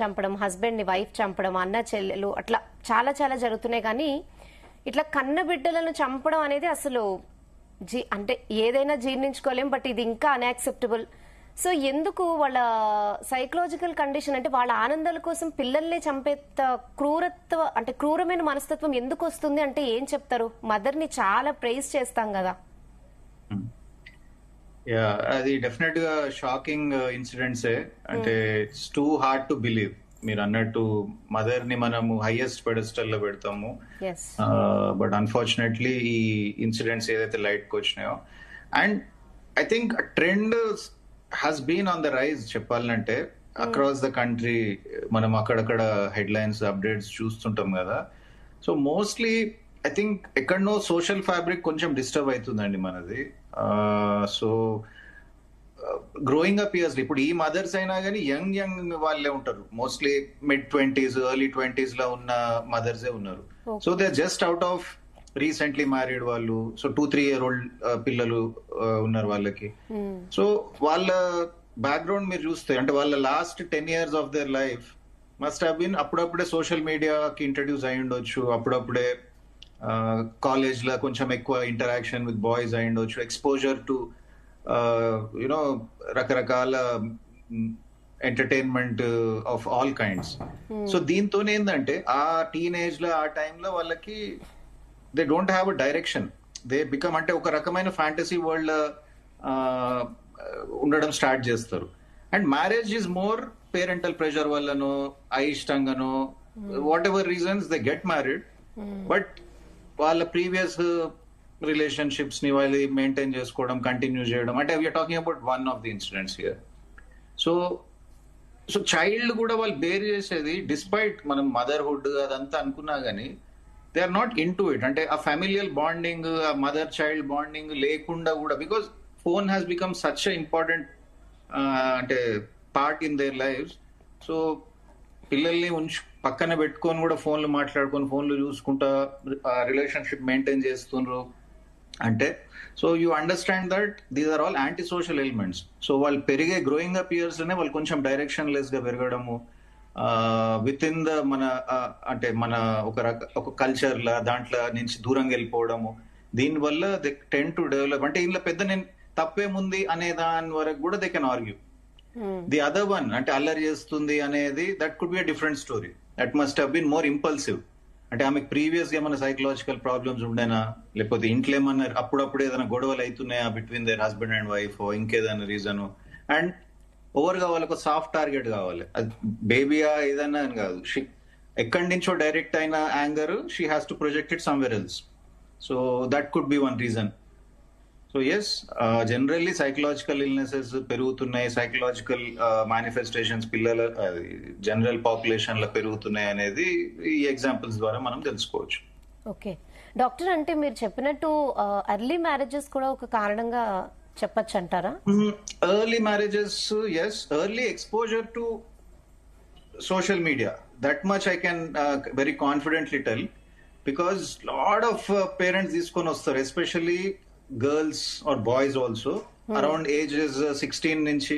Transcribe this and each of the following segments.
చంపడం, హస్బెండ్ ని వైఫ్ చంపడం, అన్న చెల్లెలు అట్లా చాలా చాలా జరుగుతున్నాయి. కానీ ఇట్లా కన్న బిడ్డలను చంపడం అనేది అసలు అంటే ఏదైనా జీర్ణించుకోలేం, బట్ ఇది ఇంకా అన్యాక్సెప్టబుల్. సో ఎందుకు వాళ్ళ సైకలాజికల్ కండిషన్ అంటే వాళ్ళ ఆనందాల కోసం పిల్లల్ని చంపేంత అంటే క్రూరమైన మనస్తత్వం ఎందుకు వస్తుంది అంటే ఏం చెప్తారు? మదర్ ని చాలా ప్రైజ్ చేస్తాం కదా. అది డెఫినెట్ గా షాకింగ్ ఇన్సిడెంట్సే. అంటే it's too hard to believe. మీరు అన్నట్టు మదర్ ని మనము హైయెస్ట్ పెడెస్టల్ లో పెడతాము, బట్ అన్ఫార్చునేట్లీ ఈ ఇన్సిడెంట్స్ ఏదైతే లైట్ కి వచ్చినాయో, and I think trend has been on the rise. చెప్పాలంటే అక్రాస్ ద కంట్రీ మనం అక్కడక్కడ హెడ్ లైన్స్ అప్డేట్స్ చూస్తుంటాం కదా. సో మోస్ట్లీ ఐ థింక్ ఎక్కడనో సోషల్ ఫ్యాబ్రిక్ కొంచెం డిస్టర్బ్ అవుతుందండి మనది. సో గ్రోయింగ్ అప్ ఇయర్స్ ఇప్పుడు ఈ మదర్స్ అయినా కానీ యంగ్ వాళ్ళే ఉంటారు. మోస్ట్లీ mid-20s ఎర్లీ 20s లో ఉన్న మదర్సే ఉన్నారు. So they just out of recently married వాళ్ళు. సో 2-3 year old పిల్లలు ఉన్నారు వాళ్ళకి. సో వాళ్ళ బ్యాక్గ్రౌండ్ మీరు చూస్తే అంటే వాళ్ళ last 10 years of their life must have been అప్పుడప్పుడే సోషల్ మీడియాకి ఇంట్రడ్యూస్ అయి ఉండొచ్చు, అప్పుడప్పుడే కాలేజ్ లో కొంచెం ఎక్కువ ఇంటరాక్షన్ విత్ బాయ్స్ అయి ఉండొచ్చు, ఎక్స్పోజర్ టు యునో రకరకాల entertainment of all kinds. So దీంతో ఏంటంటే ఆ టీనేజ్ లో ఆ టైంలో వాళ్ళకి they don't have a direction. They become అంటే ఒక రకమైన ఫ్యాంటసీ వరల్డ్ ఉండడం స్టార్ట్ చేస్తారు. And marriage is more parental pressure వల్లనో అయిష్టంగానో whatever reasons they get married, but వాళ్ళ ప్రీవియస్ రిలేషన్షిప్స్ ని వాళ్ళు మెయింటైన్ చేసుకోవడం, కంటిన్యూ చేయడం. అంటే we're talking about one of the incidents here. So child కూడా వాళ్ళు బేర్ చేసేది డిస్పైట్ మనం మదర్హుడ్ అదంతా అనుకున్నా గానీ they are not into it. అంటే ఆ ఫ్యామిలియల్ బాండింగ్, ఆ మదర్ చైల్డ్ బాండింగ్ లేకుండా కూడా, because phone has become such important అంటే part in their life. So పిల్లల్ని పక్కన పెట్టుకొని కూడా ఫోన్లు మాట్లాడుకొని ఫోన్లు చూసుకుంటా రిలేషన్షిప్ మెయింటైన్ చేస్తున్నారు అంటే, so you understand that these are all anti social elements. So వాళ్ళు పెరిగే గ్రోయింగ్ అప్ ఇయర్స్ లోనే వాళ్ళు కొంచెం డైరెక్షన్ లెస్ గా పెరగడము, విత్ ఇన్ ద మన అంటే మన ఒక కల్చర్ లా దాంట్లో నుంచి దూరంగా వెళ్ళిపోవడము, దీనివల్ల దే టెన్ టు డెవలప్. అంటే ఇంట్లో పెద్ద నేను తప్పేముంది అనే దాని వరకు కూడా they can argue. The other one అంటే అల్లరి చేస్తుంది అనేది, that could be a different story. That must have been more impulsive. అంటే ఆమెకు ప్రీవియస్ గా ఏమైనా సైకలాజికల్ ప్రాబ్లమ్స్ ఉండేనా, లేకపోతే ఇంట్లో ఏమన్నా అప్పుడప్పుడు ఏదైనా గొడవలు అవుతున్నాయా between there husband and wife, ఇంకేదైనా రీజన్. అండ్ ఓవర్ గా వాళ్ళకు సాఫ్ట్ టార్గెట్ కావాలి. అది బేబీయా ఏదైనా అని కాదు, ఎక్కడి నుంచో డైరెక్ట్ అయిన anger she has to project it somewhere else. So that could be one reason. So yes, generally psychological illnesses పెరుగుతున్నాయి, సైకలాజికల్ మేనిఫెస్టేషన్స్ పిల్లల జనరల్ పాపులేషన్ లో పెరుగుతున్నాయి అనేది ఈ ఎగ్జాంపుల్స్ ద్వారా మనం తెలుసుకోవచ్చు. ఓకే డాక్టర్, అంటే మీరు చెప్పినట్టు ఎర్లీ మ్యారేజెస్ కూడా ఒక కారణంగా చెప్పచ్చు అంటారా? Early marriages, yes. Early exposure to social media, that much I can very confidently tell. Because lot of parents తీసుకొని వస్తారు, especially girls or boys also, around ages 16 నుంచి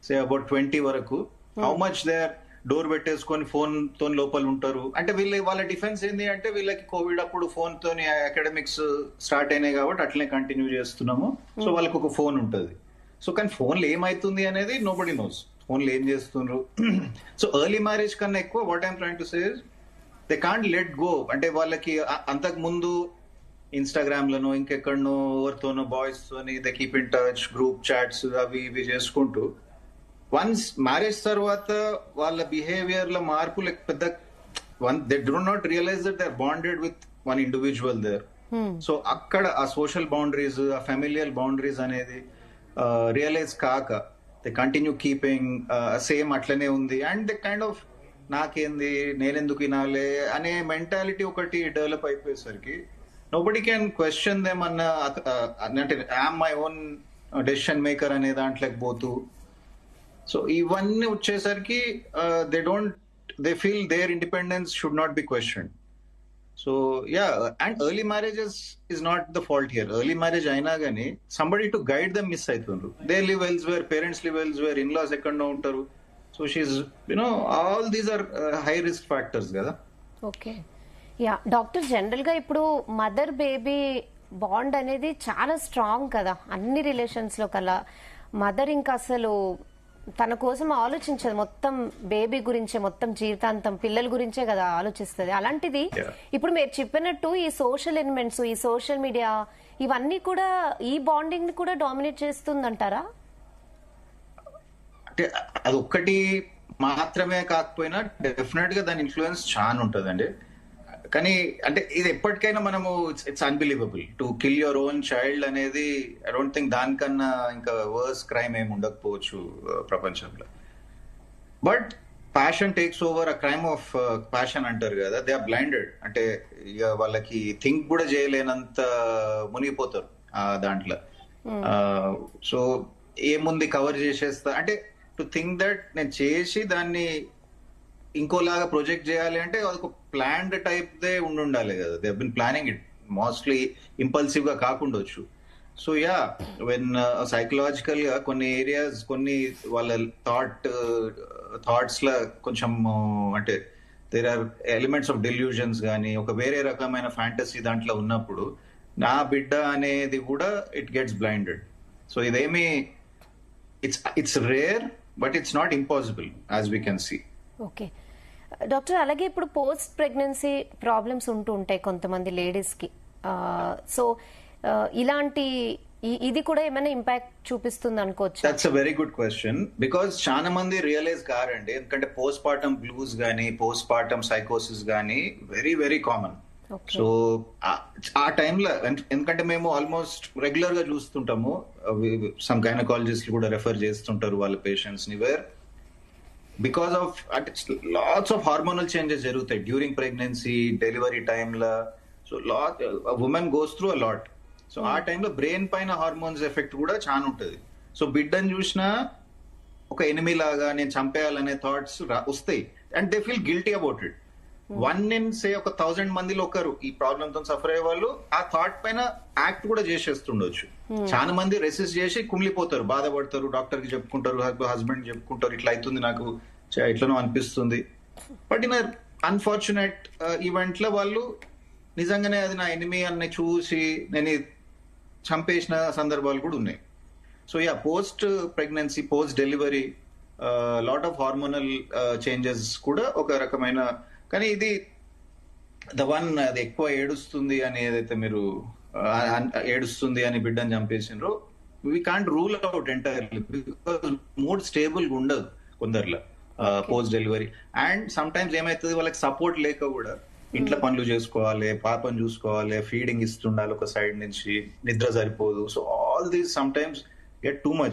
say about 20 వరకు, how much they are door పెట్టేసుకొని phone తో లోపల ఉంటారు. అంటే వాళ్ళ డిఫెన్స్ ఏంది అంటే వీళ్ళకి కోవిడ్ అప్పుడు ఫోన్ తోని అకాడమిక్స్ స్టార్ట్ అయినాయి కాబట్టి అట్లనే కంటిన్యూ చేస్తున్నాము. సో వాళ్ళకి ఒక ఫోన్ ఉంటుంది. సో కానీ ఫోన్లో ఏమైతుంది అనేది నోబడీ నోస్, ఫోన్లో ఏం చేస్తున్నారు. సో ఎర్లీ మ్యారేజ్ కన్నా ఎక్కువ what I'm trying to say is they can't let go. అంటే వాళ్ళకి అంతకు ముందు ఇన్స్టాగ్రామ్ లను ఇంకెక్కడనో ఎవరితోనో బాయ్స్ తోని they keep in touch, group chats అవి ఇవి చేసుకుంటూ, వన్స్ మ్యారేజ్ తర్వాత వాళ్ళ బిహేవియర్ లో మార్పులు పెద్ద they do not realise that they are bonded with one individual there. So అక్కడ ఆ సోషల్ బౌండరీస్, ఆ ఫ్యామిలియల్ బౌండరీస్ అనేది రియలైజ్ కాక దే కంటిన్యూ కీపింగ్ సేమ్ అట్లనే ఉంది. అండ్ దే కైండ్ ఆఫ్ నాకేంది, నేనెందుకు వినాలే అనే మెంటాలిటీ ఒకటి డెవలప్ అయిపోయేసరికి nobody can question them అంటే am my own decision maker అనే దాంట్లోకి పోతూ, సో ఇవన్నీ వచ్చేసరికి they feel their independence should not be questioned. So yeah, and early marriages is not the fault here. Early marriage అయినా కానీ somebody to guide them miss అవుతుండ్రు. They live elsewhere, parents live elsewhere, in-laws ఎక్కడో ఉంటారు. So she all these are high risk factors కదా. Okay, ya doctor, general గా ఇప్పుడు mother baby bond అనేది చాలా strong కదా అన్ని రిలేషన్స్ లో కల్లా. మదర్ ఇంకా అసలు తన కోసం ఆలోచించదు, మొత్తం బేబీ గురించే, మొత్తం జీవితాంతం పిల్లల గురించే కదా ఆలోచిస్తుంది. అలాంటిది ఇప్పుడు మీరు చెప్పినట్టు ఈ సోషల్ ఎలిమెంట్స్, ఈ సోషల్ మీడియా, ఇవన్నీ కూడా ఈ బాండింగ్ ని కూడా డామినేట్ చేస్తుందంటారా? అంటే అది ఒక్కటి మాత్రమే కాకపోయినా డెఫినెట్ గా దాని ఇన్ఫ్లుయెన్స్ చాలా ఉంటుందండి. కానీ అంటే ఇది ఎప్పటికైనా మనము it's unbelievable to kill your own child అనేది. ఐ డోంట్ థింక్ దానికన్నా ఇంకా వర్స్ క్రైమ్ ఏమి ఉండకపోవచ్చు ప్రపంచంలో. But passion takes over, a crime of passion అంటారు కదా, దే ఆర్ బ్లైండెడ్. అంటే ఇక వాళ్ళకి థింక్ కూడా చేయలేనంత మునిగిపోతారు దాంట్లో. సో ఏముంది కవర్ చేసేస్తా అంటే, టు థింక్ దట్ నేను చేసి దాన్ని ఇంకోలాగా ప్రొజెక్ట్ చేయాలి అంటే ఒక ప్లాన్డ్ టైప్ దే ఉండాలి కదా. They been planning it, mostly impulsive గా కాకుండొచ్చు. సో యా, వెన్ సైకలాజికల్ గా కొన్ని ఏరియాస్, కొన్ని వాళ్ళ థాట్స్ లా కొంచెం అంటే there are elements of delusions కానీ ఒక వేరే రకమైన ఫ్యాంటసీ దాంట్లో ఉన్నప్పుడు నా బిడ్డ అనేది కూడా ఇట్ గెట్స్ బ్లైండెడ్. సో ఇదేమి it's rare, but it's not impossible as we can see. Okay doctor, అలాగే ఇప్పుడు పోస్ట్ ప్రెగ్నెన్సీ ప్రాబ్లమ్స్ ఉంటూ ఉంటాయి కొంతమంది లేడీస్ కి. సో ఇలాంటి ఇది కూడా ఏమైనా ఇంపాక్ట్ చూపిస్తుంది అనుకోవచ్చు? That's a very good question, because చాలా మంది రియలైజ్ కారండి. ఎందుకంటే పోస్ట్ పార్టమ్ బ్లూస్ గానీ, పోస్ట్ పార్టమ్ సైకోసిస్ గానీ వెరీ వెరీ కామన్. సో ఆ టైంలో ఎందుకంటే మేము ఆల్మోస్ట్ రెగ్యులర్ గా చూస్తుంటాము, సమ్ గైనకాలజిస్ట్ కూడా రెఫర్ చేస్తుంటారు వాళ్ళ పేషెంట్స్ ని, వేర్ బికాస్ ఆఫ్ అంటే లాట్స్ ఆఫ్ హార్మోనల్ చేంజెస్ జరుగుతాయి డ్యూరింగ్ ప్రెగ్నెన్సీ, డెలివరీ టైంలో. So women goes through a lot. So ఆ టైంలో బ్రెయిన్ పైన హార్మోన్స్ ఎఫెక్ట్ కూడా చాలా ఉంటుంది. సో బిడ్డను చూసినా ఒక ఎనిమీ లాగా నేను చంపేయాలనే థాట్స్ వస్తాయి, and they feel guilty about it. 1 in say 1,000 మందిలో ఒకరు ఈ ప్రాబ్లమ్ తో సఫర్ అయ్యే వాళ్ళు ఆ థాట్ పైన యాక్ట్ కూడా చేసేస్తుండొచ్చు. చాలా మంది రెసిస్ట్ చేసి కుమిలిపోతారు, బాధపడతారు, డాక్టర్ కి చెప్పుకుంటారు, హస్బెండ్ చెప్పుకుంటారు, ఇట్లా అవుతుంది నాకు, ఇట్లనో అనిపిస్తుంది. బట్ ఇన్ అన్ఫార్చునేట్ ఈవెంట్ లో వాళ్ళు నిజంగానే అది నా ఎనిమీ అని చూసి నేను చంపేసిన సందర్భాలు కూడా ఉన్నాయి. So yeah, post pregnancy, post delivery lot of hormonal changes కూడా ఒక రకమైన. కానీ ఇది అది ఎక్కువ ఏడుస్తుంది అని ఏదైతే మీరు ఏడుస్తుంది అని బిడ్డను చంపేసినారో, we can't rule out entirely, because mood stable గా ఉండదు కొందరిలో post delivery. And sometimes ఏమైతుంది, వాళ్ళకి సపోర్ట్ లేక కూడా ఇంట్లో పనులు చేసుకోవాలి, పాపను చూసుకోవాలి, ఫీడింగ్ ఇస్తుండాలి ఒక సైడ్ నుంచి, నిద్ర సరిపోదు. So all these some times get too much.